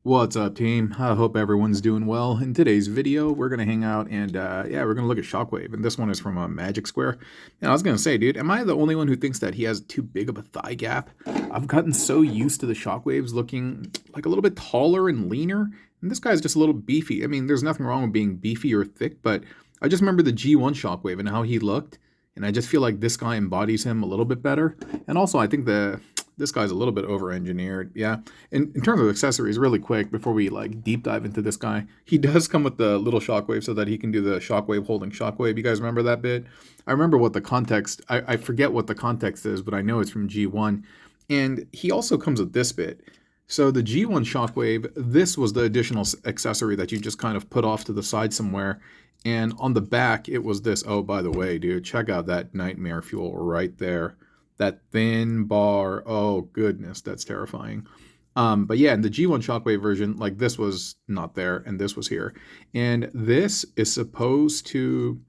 What's up, team? I hope everyone's doing well. In today's video, we're gonna hang out and yeah, we're gonna look at Shockwave, and this one is from Magic Square. And I was gonna say, dude, am I the only one who thinks that he has too big of a thigh gap? I've gotten so used to the Shockwaves looking like a little bit taller and leaner, and this guy's just a little beefy. I mean, there's nothing wrong with being beefy or thick, but I just remember the G1 Shockwave and how he looked, and I just feel like this guy embodies him a little bit better. And also, I think this guy's a little bit over-engineered. Yeah. In terms of accessories, really quick, before we like deep dive into this guy, he does come with the little shockwave so that he can do the shockwave holding shockwave. You guys remember that bit? I remember what the context, I forget what the context is, but I know it's from G1. And he also comes with this bit. So the G1 shockwave, this was the additional accessory that you just kind of put off to the side somewhere. And on the back, it was this. Oh, by the way, dude, check out that nightmare fuel right there. That thin bar. Oh, goodness, that's terrifying. But yeah, in the G1 Shockwave version, like this was not there and this was here. And this is supposed to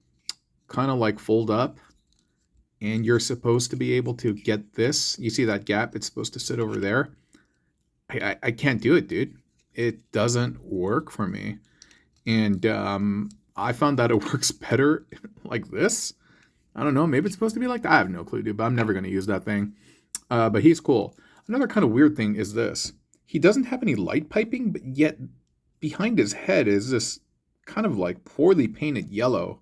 kind of like fold up, and you're supposed to be able to get this. You see that gap? It's supposed to sit over there. I can't do it, dude. It doesn't work for me. And I found that it works better like this. I don't know. Maybe it's supposed to be like that. I have no clue, dude, but I'm never going to use that thing. But he's cool. Another kind of weird thing is this. He doesn't have any light piping, but yet behind his head is this kind of like poorly painted yellow.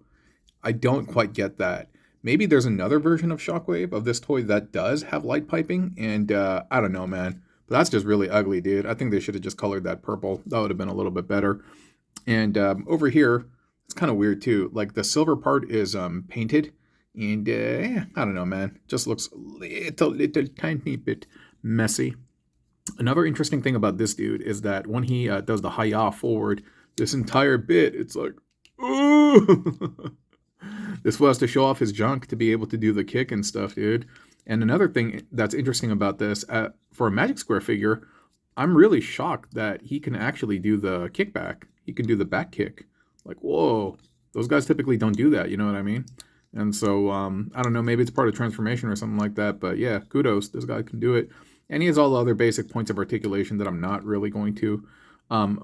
I don't quite get that. Maybe there's another version of Shockwave of this toy that does have light piping, and I don't know, man. But that's just really ugly, dude. I think they should have just colored that purple. That would have been a little bit better. And over here, it's kind of weird too. Like the silver part is painted, and I don't know, man. Just looks a little tiny bit messy. Another interesting thing about this dude is that when he does the hi-ya forward, this entire bit, it's like, ooh. This was to show off his junk to be able to do the kick and stuff, dude. And another thing that's interesting about this, for a Magic Square figure, I'm really shocked that he can actually do the kickback. He can do the back kick. Like, whoa. Those guys typically don't do that, you know what I mean? And so, I don't know, maybe it's part of transformation or something like that. But yeah, kudos. This guy can do it. And he has all the other basic points of articulation that I'm not really going to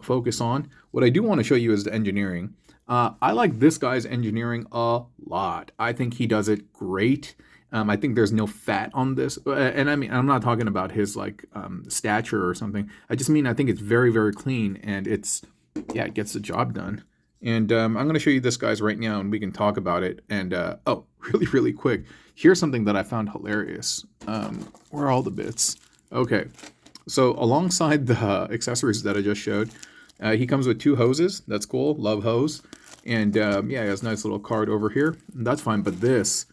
focus on. What I do want to show you is the engineering. I like this guy's engineering a lot. I think he does it great. I think there's no fat on this, and I mean, I'm not talking about his like stature or something. I just mean I think it's very, very clean, and it gets the job done. And I'm going to show you this guy's right now, and we can talk about it. And oh, really, really quick, here's something that I found hilarious. Where are all the bits? Okay, so alongside the accessories that I just showed, he comes with two hoses. That's cool. Love hose. And yeah, he has a nice little card over here. That's fine. But this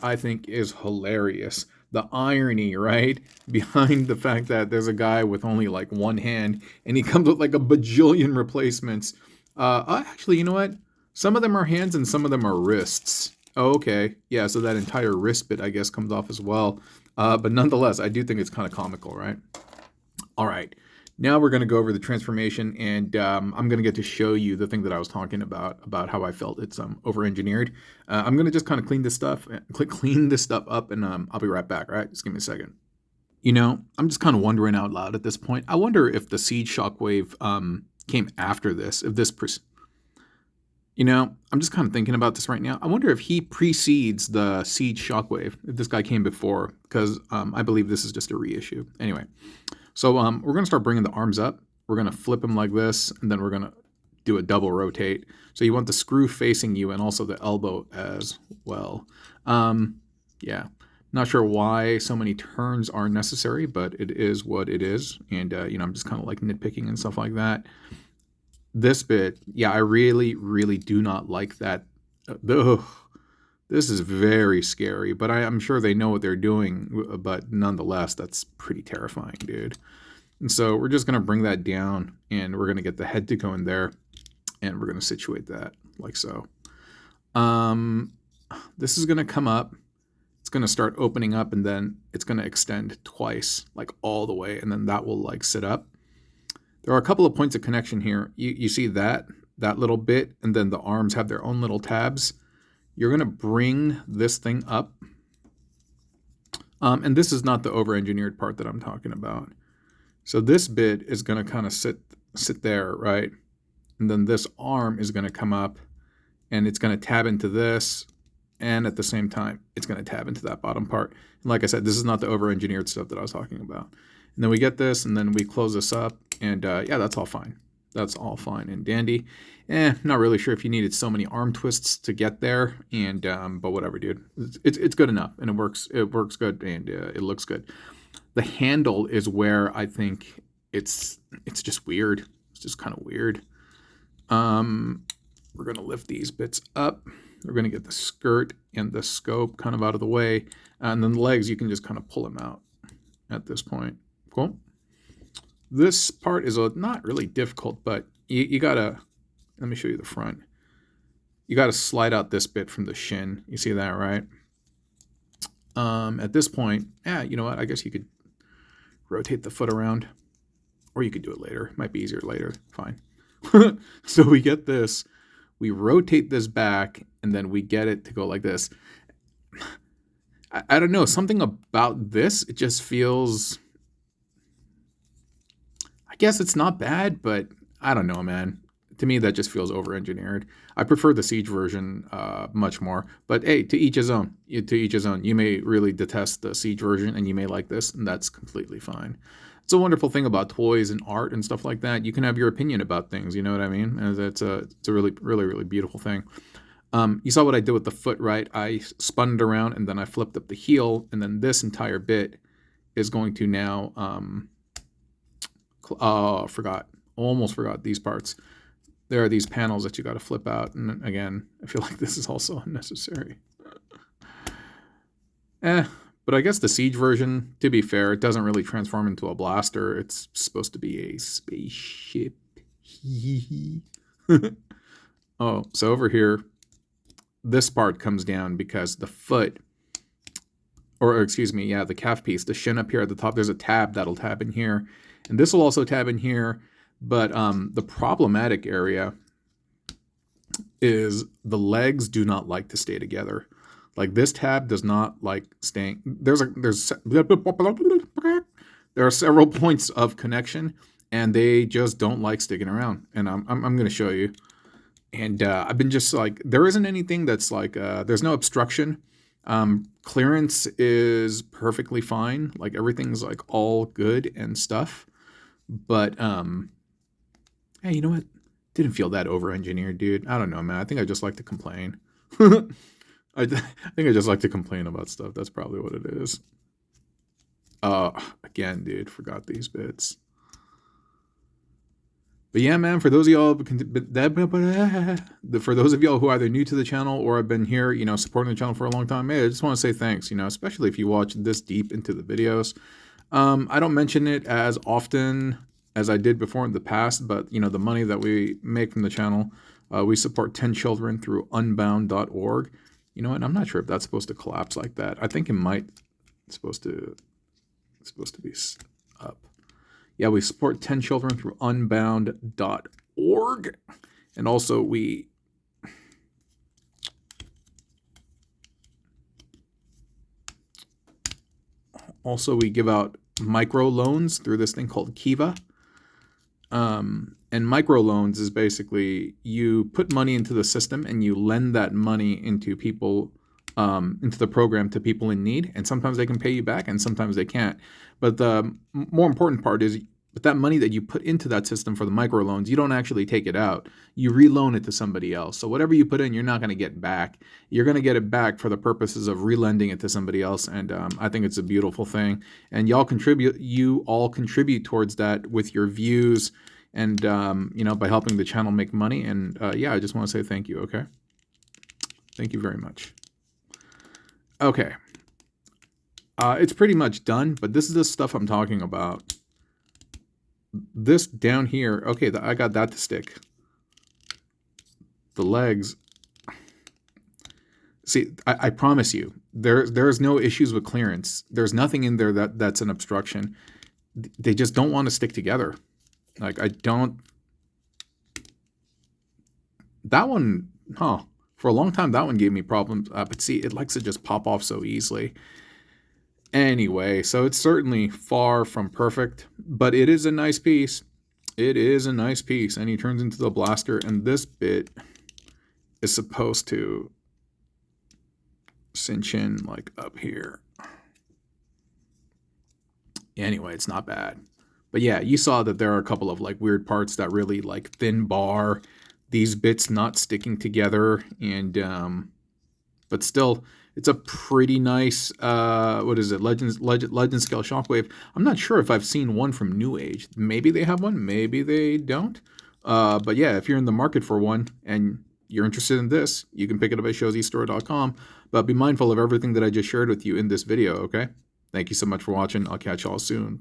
I think is hilarious. The irony, right? Behind the fact that there's a guy with only like one hand and he comes with like a bajillion replacements. Actually, you know what? Some of them are hands and some of them are wrists. Oh, okay. Yeah, so that entire wrist bit, I guess, comes off as well. But nonetheless, I do think it's kind of comical, right? All right. Now we're going to go over the transformation, and I'm going to get to show you the thing that I was talking about how I felt it's over-engineered. I'm going to just kind of clean this stuff up, and I'll be right back, all right? Just give me a second. You know, I'm just kind of wondering out loud at this point. I wonder if the Siege Shockwave came after this, if this... You know, I'm just kind of thinking about this right now. I wonder if he precedes the Siege Shockwave, if this guy came before, because I believe this is just a reissue. Anyway. So we're going to start bringing the arms up. We're going to flip them like this, and then we're going to do a double rotate. So you want the screw facing you and also the elbow as well. Yeah, not sure why so many turns are necessary, but it is what it is. And, you know, I'm just kind of like nitpicking and stuff like that. This bit, yeah, I really, really do not like that. Ugh. This is very scary, but I'm sure they know what they're doing, but nonetheless, that's pretty terrifying, dude. And so we're just going to bring that down, and we're going to get the head to go in there, and we're going to situate that like so. This is going to come up. It's going to start opening up, and then it's going to extend twice, like all the way, and then that will like sit up. There are a couple of points of connection here. You see that little bit, and then the arms have their own little tabs. You're going to bring this thing up. And this is not the over-engineered part that I'm talking about. So this bit is going to kind of sit there, right? And then this arm is going to come up and it's going to tab into this. And at the same time, it's going to tab into that bottom part. And like I said, this is not the over-engineered stuff that I was talking about. And then we get this, and then we close this up, and yeah, that's all fine. That's all fine and dandy. Not really sure if you needed so many arm twists to get there, and but whatever, dude. It's good enough, and it works good, and it looks good. The handle is where I think it's just weird. It's just kind of weird. We're going to lift these bits up. We're going to get the skirt and the scope kind of out of the way. And then the legs, you can just kind of pull them out at this point. Cool. This part is not really difficult, but you got to, let me show you the front. You got to slide out this bit from the shin. You see that, right? At this point, yeah, you know what? I guess you could rotate the foot around, or you could do it later. Might be easier later. Fine. So we get this. We rotate this back, and then we get it to go like this. I don't know. Something about this, it just feels... I guess it's not bad, but I don't know, man. To me, that just feels over-engineered. I prefer the Siege version much more. But hey, to each his own. To each his own. You may really detest the Siege version, and you may like this, and that's completely fine. It's a wonderful thing about toys and art and stuff like that. You can have your opinion about things, you know what I mean? And it's a really, really, really beautiful thing. You saw what I did with the foot, right? I spun it around, and then I flipped up the heel, and then this entire bit is going to now... almost forgot these parts. There are these panels that you got to flip out, and again, I feel like this is also unnecessary. But I guess the Siege version, to be fair, it doesn't really transform into a blaster. It's supposed to be a spaceship. Oh, so over here, this part comes down because the foot, or excuse me, yeah, the calf piece, the shin up here at the top, there's a tab that'll tab in here. And this will also tab in here. But the problematic area is the legs do not like to stay together. Like this tab does not like staying. There are several points of connection, and they just don't like sticking around. And I'm going to show you. And I've been just like, there isn't anything that's like, there's no obstruction. Clearance is perfectly fine. Like everything's like all good and stuff. But hey, you know what? Didn't feel that over-engineered, dude. I don't know, man. I think I just like to complain. I think I just like to complain about stuff. That's probably what it is. Again, dude, forgot these bits. But yeah, man, for those of y'all who are either new to the channel or have been here, you know, supporting the channel for a long time, hey, I just want to say thanks, you know, especially if you watch this deep into the videos. I don't mention it as often as I did before in the past, but, you know, the money that we make from the channel, we support 10 children through unbound.org. You know what? I'm not sure if that's supposed to collapse like that. I think it might. It's supposed to be up. Yeah, we support 10 children through unbound.org. And also we give out micro loans through this thing called Kiva. And micro loans is basically you put money into the system and you lend that money into people, into the program to people in need. And sometimes they can pay you back and sometimes they can't. But the more important part is, but that money that you put into that system for the micro loans, you don't actually take it out. You reloan it to somebody else. So whatever you put in, you're not going to get back. You're going to get it back for the purposes of relending it to somebody else. And I think it's a beautiful thing. And you all contribute towards that with your views and, you know, by helping the channel make money. And yeah, I just want to say thank you. Okay. Thank you very much. Okay. It's pretty much done, but this is the stuff I'm talking about. This down here, okay, I got that to stick. The legs. See, I promise you, there's no issues with clearance. There's nothing in there that's an obstruction. They just don't want to stick together. Like, I don't... That one, for a long time, that one gave me problems. But see, it likes to just pop off so easily. Anyway, so it's certainly far from perfect, but it is a nice piece. It is a nice piece, and he turns into the blaster, and this bit is supposed to cinch in like up here. Anyway, it's not bad. But yeah, you saw that there are a couple of like weird parts that really like thin bar, these bits not sticking together, and but still it's a pretty nice what is it, legend scale Shockwave. I'm not sure if I've seen one from New Age. Maybe they have one, maybe they don't. But yeah, if you're in the market for one and you're interested in this, you can pick it up at showzstore.com. But be mindful of everything that I just shared with you in this video, okay? Thank you so much for watching. I'll catch y'all soon.